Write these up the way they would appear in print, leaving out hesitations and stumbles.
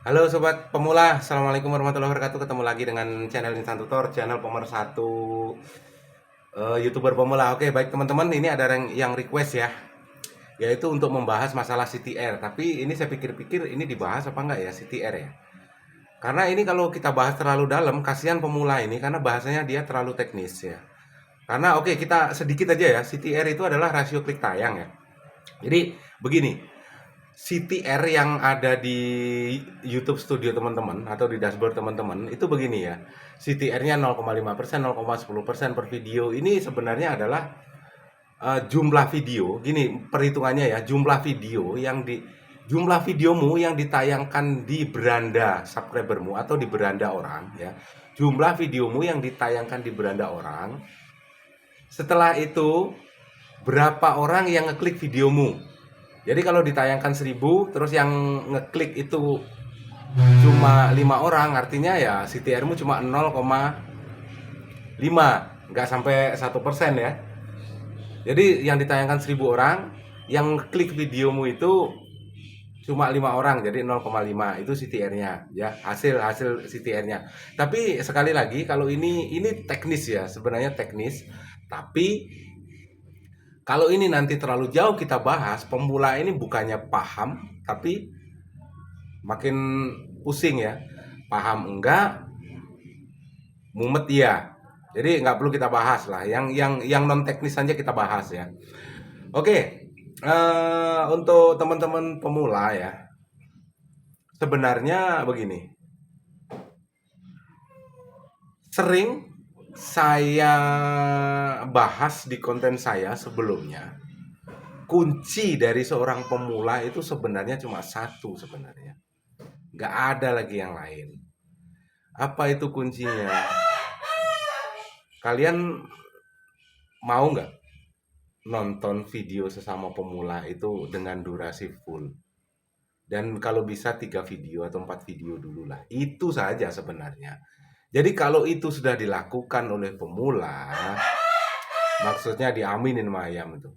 Halo Sobat Pemula, Assalamualaikum warahmatullahi wabarakatuh. Ketemu lagi dengan channel Insan Tutor, channel pemersatu YouTuber pemula. Oke, baik teman-teman, ini ada yang request ya, yaitu untuk membahas masalah CTR. Tapi ini saya pikir-pikir ini dibahas apa enggak ya CTR ya? Karena ini kalau kita bahas terlalu dalam, kasihan pemula ini karena bahasanya dia terlalu teknis ya. Karena oke, kita sedikit aja ya, CTR itu adalah rasio klik tayang ya. Jadi begini, CTR yang ada di YouTube Studio teman-teman atau di dashboard teman-teman itu begini ya. CTR-nya 0,5%, 0,10% per video. Ini sebenarnya adalah jumlah video. Gini perhitungannya ya, jumlah videomu yang ditayangkan di beranda subscribermu atau di beranda orang ya. Jumlah videomu yang ditayangkan di beranda orang. Setelah itu berapa orang yang ngeklik videomu? Jadi kalau ditayangkan 1000, terus yang ngeklik itu cuma 5 orang, artinya ya CTR-mu cuma 0,5, nggak sampai 1% ya. Jadi yang ditayangkan 1000 orang, yang klik videomu itu cuma 5 orang, jadi 0,5 itu CTR-nya ya, hasil hasil CTR-nya. Tapi sekali lagi kalau ini teknis ya, sebenarnya teknis. Tapi kalau ini nanti terlalu jauh kita bahas, pemula ini bukannya paham, tapi makin pusing ya. Paham enggak, mumet iya. Jadi nggak perlu kita bahas lah. Yang non teknis saja kita bahas ya. Oke, untuk teman-teman pemula ya, sebenarnya begini. Sering saya bahas di konten saya sebelumnya. Kunci dari seorang pemula itu sebenarnya cuma satu sebenarnya. Nggak ada lagi yang lain. Apa itu kuncinya? Kalian mau nggak nonton video sesama pemula itu dengan durasi full? Dan kalau bisa 3 video atau 4 video dulu lah. Itu saja sebenarnya. Jadi kalau itu sudah dilakukan oleh pemula, maksudnya diaminin sama ayam itu.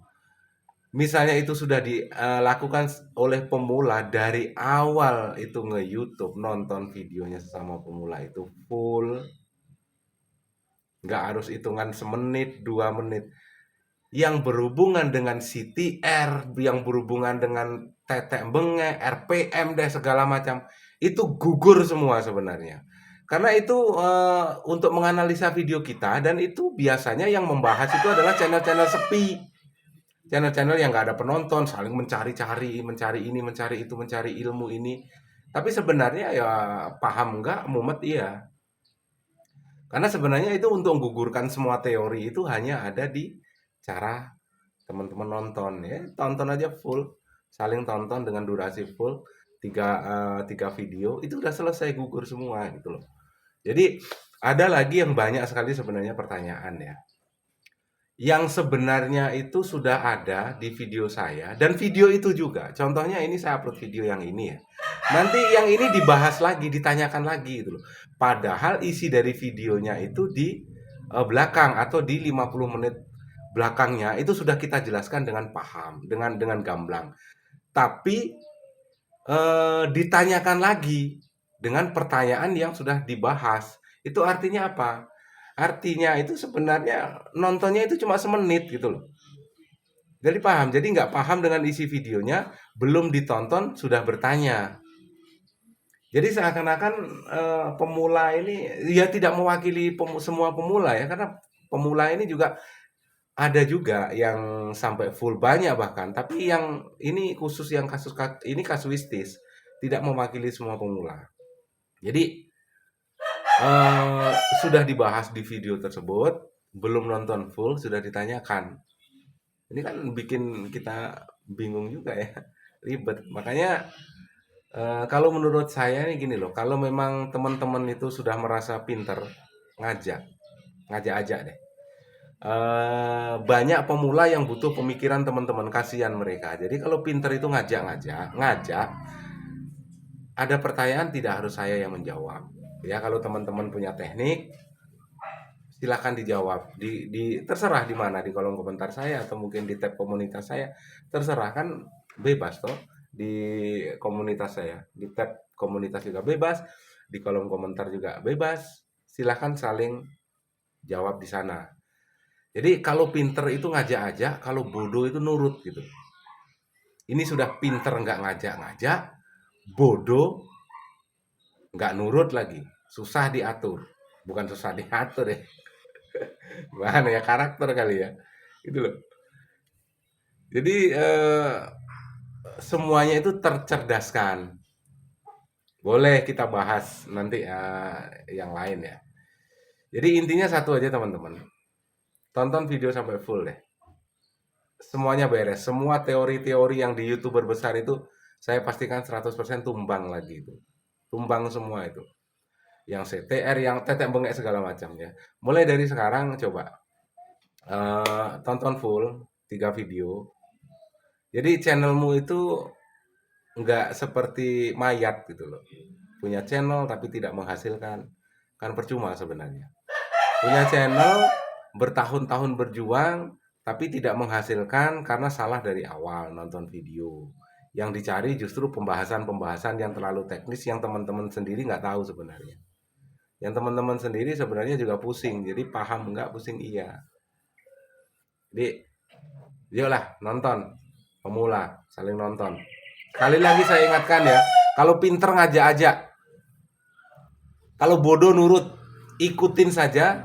Misalnya itu sudah dilakukan oleh pemula dari awal itu nge-YouTube, nonton videonya sesama pemula itu full, nggak harus hitungan semenit, 2 menit. Yang berhubungan dengan CTR, yang berhubungan dengan tetek bengek, RPM deh segala macam, itu gugur semua sebenarnya. Karena itu untuk menganalisa video kita dan itu biasanya yang membahas itu adalah channel-channel sepi. Channel-channel yang nggak ada penonton, saling mencari-cari, mencari ini, mencari itu, mencari ilmu ini. Tapi sebenarnya ya paham nggak, mumet iya. Karena sebenarnya itu untuk menggugurkan semua teori itu hanya ada di cara teman-teman nonton ya. Tonton aja full, saling tonton dengan durasi full, tiga video, itu udah selesai gugur semua gitu loh. Jadi ada lagi yang banyak sekali sebenarnya pertanyaan ya. Yang sebenarnya itu sudah ada di video saya dan video itu juga. Contohnya ini saya upload video yang ini ya. Nanti yang ini dibahas lagi, ditanyakan lagi gitu loh. Padahal isi dari videonya itu di belakang atau di 50 menit belakangnya itu sudah kita jelaskan dengan paham, dengan gamblang. Tapi ditanyakan lagi dengan pertanyaan yang sudah dibahas. Itu artinya apa? Artinya itu sebenarnya nontonnya itu cuma semenit gitu loh. Jadi paham, jadi nggak paham dengan isi videonya, belum ditonton sudah bertanya. Jadi seakan-akan pemula ini ya tidak mewakili semua pemula ya, karena pemula ini juga ada juga yang sampai full banyak bahkan, tapi yang ini khusus yang kasus ini kasuistis, tidak mewakili semua pemula. Jadi eh, sudah dibahas di video tersebut, belum nonton full sudah ditanyakan. Ini kan bikin kita bingung juga ya, ribet. Makanya kalau menurut saya nih gini loh, kalau memang teman-teman itu sudah merasa pinter, ngajak, ngajak aja deh. Banyak pemula yang butuh pemikiran teman-teman, kasihan mereka. Jadi kalau pinter itu ngajak-ngajak, ngajak, ada pertanyaan tidak harus saya yang menjawab. Ya kalau teman-teman punya teknik, silakan dijawab terserah di mana, di kolom komentar saya atau mungkin di tab komunitas saya, terserah kan, bebas toh. di komunitas saya. Di tab komunitas juga bebas, di kolom komentar juga bebas. Silahkan saling jawab di sana. Jadi kalau pinter itu ngajak-ngajak, kalau bodoh itu nurut gitu. Ini sudah pinter nggak ngajak-ngajak, bodoh nggak nurut lagi, susah diatur. Bukan susah diatur ya, mana ya karakter kali ya, itu loh. Jadi semuanya itu tercerdaskan. Boleh kita bahas nanti yang lain ya. Jadi intinya satu aja teman-teman, tonton video sampai full deh. Semuanya beres, semua teori-teori yang di YouTuber besar itu saya pastikan 100% tumbang lagi itu. Tumbang semua itu. Yang CTR, yang tetek bengek segala macam ya. Mulai dari sekarang coba tonton full 3 video. Jadi channelmu itu nggak seperti mayat gitu loh. Punya channel tapi tidak menghasilkan, kan percuma sebenarnya. Punya channel bertahun-tahun berjuang tapi tidak menghasilkan karena salah dari awal nonton video. Yang dicari justru pembahasan-pembahasan yang terlalu teknis yang teman-teman sendiri nggak tahu sebenarnya. Yang teman-teman sendiri sebenarnya juga pusing, jadi paham nggak, pusing iya. Jadi, yolah nonton, pemula, saling nonton. Sekali lagi saya ingatkan ya, kalau pinter ngajak aja, kalau bodoh nurut, ikutin saja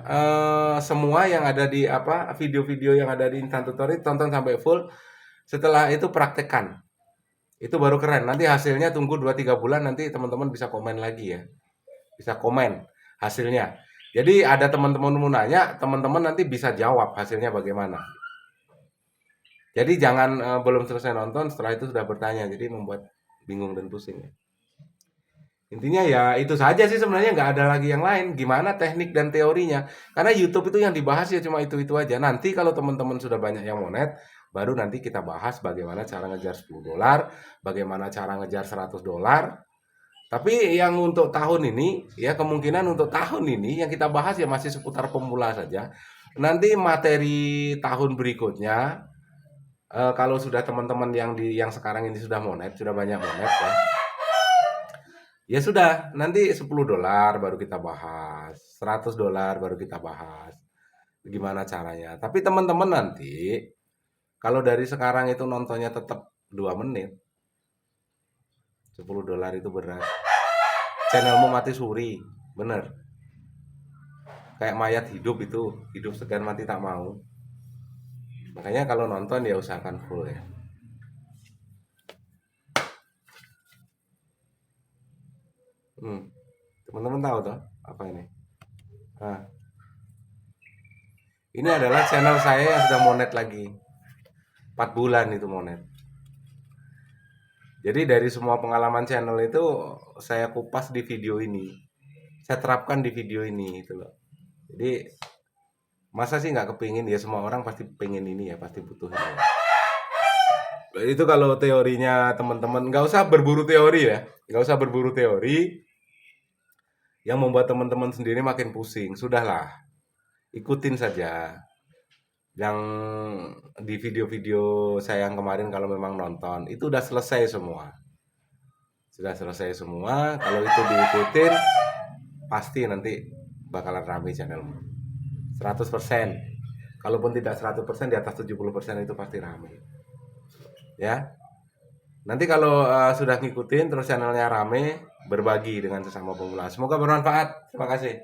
semua yang ada di video-video yang ada di instan tutorial, tonton sampai full. Setelah itu praktekkan. Itu baru keren. Nanti hasilnya tunggu 2-3 bulan, nanti teman-teman bisa komen lagi ya. Bisa komen hasilnya. Jadi ada teman-teman mau nanya, teman-teman nanti bisa jawab hasilnya bagaimana. Jadi jangan belum selesai nonton, setelah itu sudah bertanya. Jadi membuat bingung dan pusing ya. Intinya ya itu saja sih sebenarnya, nggak ada lagi yang lain. Gimana teknik dan teorinya. Karena YouTube itu yang dibahas ya cuma itu-itu aja. Nanti kalau teman-teman sudah banyak yang monet, baru nanti kita bahas bagaimana cara ngejar $10, bagaimana cara ngejar $100. Tapi yang untuk tahun ini, ya kemungkinan untuk tahun ini yang kita bahas ya masih seputar pemula saja. Nanti materi tahun berikutnya, kalau sudah teman-teman yang sekarang ini sudah monet, sudah banyak monet ya, ya sudah, nanti $10 baru kita bahas, $100 baru kita bahas. Gimana caranya. Tapi teman-teman nanti, kalau dari sekarang itu nontonnya tetap 2 menit, $10 itu berat. Channelmu mati suri, bener. Kayak mayat hidup itu, hidup segan mati tak mau. Makanya kalau nonton ya usahakan full ya. Teman-teman tahu toh apa ini? Nah, ini adalah channel saya yang sudah monet lagi. 4 bulan itu monet. Jadi dari semua pengalaman channel itu saya kupas di video ini. Saya terapkan di video ini itu loh. Jadi masa sih nggak kepingin ya, semua orang pasti pengen ini ya, pasti butuh ini ya. Itu kalau teorinya teman-teman, nggak usah berburu teori ya, nggak usah berburu teori yang membuat teman-teman sendiri makin pusing. Sudahlah, ikutin saja yang di video-video saya yang kemarin. Kalau memang nonton itu udah selesai semua, sudah selesai semua. Kalau itu diikutin pasti nanti bakalan rame channelmu 100%. Kalaupun tidak 100%, di atas 70% itu pasti rame ya. Nanti kalau sudah ngikutin terus channelnya rame, berbagi dengan sesama pemula. Semoga bermanfaat. Terima kasih.